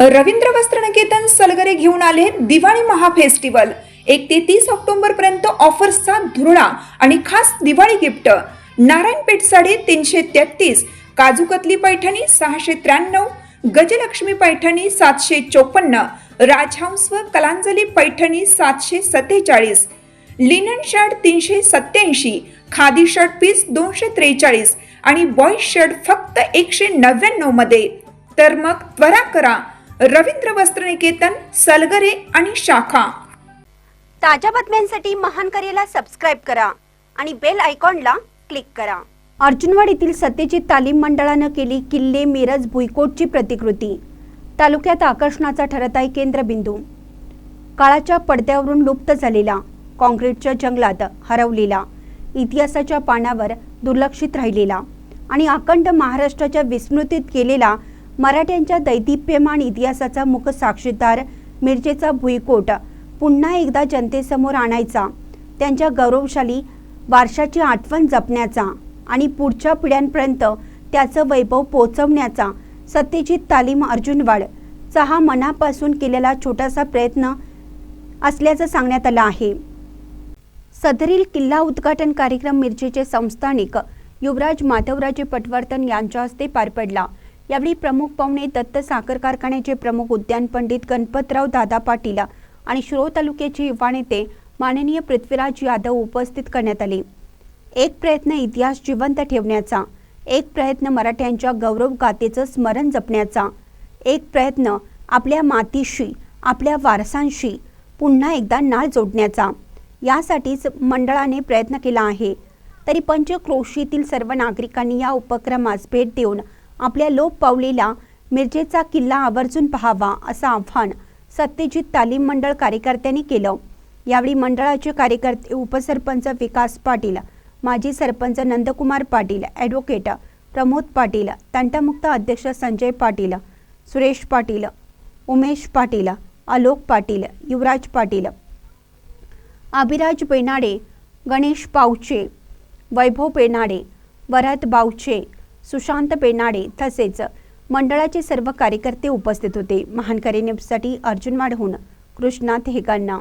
रवींद्र वस्त्रनिकेतन सलगरे घेऊन आले दिवाळी महाफेस्टिवल। 1 ते 30 ऑक्टोबर पर्यंत ऑफर्सचा धुरळा आणि खास दिवाळी गिफ्ट। नारायणपेठ साडी 333, काजूकतली पैठणी 693, गजलक्ष्मी पैठणी 754, राजहंस व Kalanjali Paithani 747, linen shirt 387, khadi shirt piece 243 आणि बॉयज शर्ट फक्त 199 मध्ये। तर मग त्वरा करा, रवींद्र वस्त्रनिकेतन सलगरे आणि शाखा। ताज्या बातम्यांसाठी महान करेला सबस्क्राइब करा आणि बेल आयकॉनला क्लिक करा। अर्जुनवाड येथील सत्यजित तालीम मंडळाने केली किल्ले मिरज भुईकोटची प्रतिकृती। तालुक्यात आकर्षणाचा ठरत आहे केंद्रबिंदू। काळाच्या पडद्यावरून लुप्त झालेला, काँक्रीटच्या जंगलात हरवलेला, इतिहासाच्या पानावर दुर्लक्षित राहिलेला आणि अखंड महाराष्ट्राच्या विस्मृतीत गेलेला मराठ्यांच्या दैदिप्यमान इतिहासाचा मुख साक्षीदार मिरजेचा भुईकोट पुन्हा एकदा जनतेसमोर आणायचा, त्यांच्या गौरवशाली वारशाची आठवण जपण्याचा आणि पुढच्या पिढ्यांपर्यंत त्याचं वैभव पोहोचवण्याचा सत्यजित तालीम अर्जुनवाडचा हा मनापासून केलेला छोटासा प्रयत्न असल्याचं सांगण्यात आलं आहे। सदरील किल्ला उद्घाटन कार्यक्रम मिरजेचे संस्थानिक युवराज माधवराजे पटवर्धन यांच्या हस्ते पार पडला। यावेळी प्रमुख पाहुणे दत्त साखर कारखान्याचे प्रमुख उद्यान पंडित गणपतराव दादा पाटील आणि शिरोळ तालुक्याचे युवा नेते माननीय पृथ्वीराज यादव उपस्थित करण्यात आले। एक प्रयत्न इतिहास जिवंत ठेवण्याचा, एक प्रयत्न मराठ्यांच्या गौरव गाथेचं स्मरण जपण्याचा, एक प्रयत्न आपल्या मातीशी, आपल्या वारसांशी पुन्हा एकदा नाळ जोडण्याचा, यासाठीच मंडळाने प्रयत्न केला आहे। तरी पंचक्रोशीतील सर्व नागरिकांनी या उपक्रमास भेट देऊन आपल्या लोप पावलेला मिरजेचा किल्ला आवर्जून पाहावा असं आव्हान सत्यजित तालीम मंडळ कार्यकर्त्यांनी केलं। यावेळी मंडळाचे कार्यकर्ते उपसरपंच विकास पाटील, माजी सरपंच नंदकुमार पाटील, ॲडव्होकेट प्रमोद पाटील, तंटमुक्त अध्यक्ष संजय पाटील, सुरेश पाटील, उमेश पाटील, आलोक पाटील, युवराज पाटील, अभिराज बेनाडे, गणेश पावचे, वैभव बेनाडे, वरद बावचे, सुशांत बेनाडे तसेच मंडळाचे सर्व कार्यकर्ते उपस्थित होते। महान करेसाठी अर्जुनवाडहून कृष्णा हेगांना।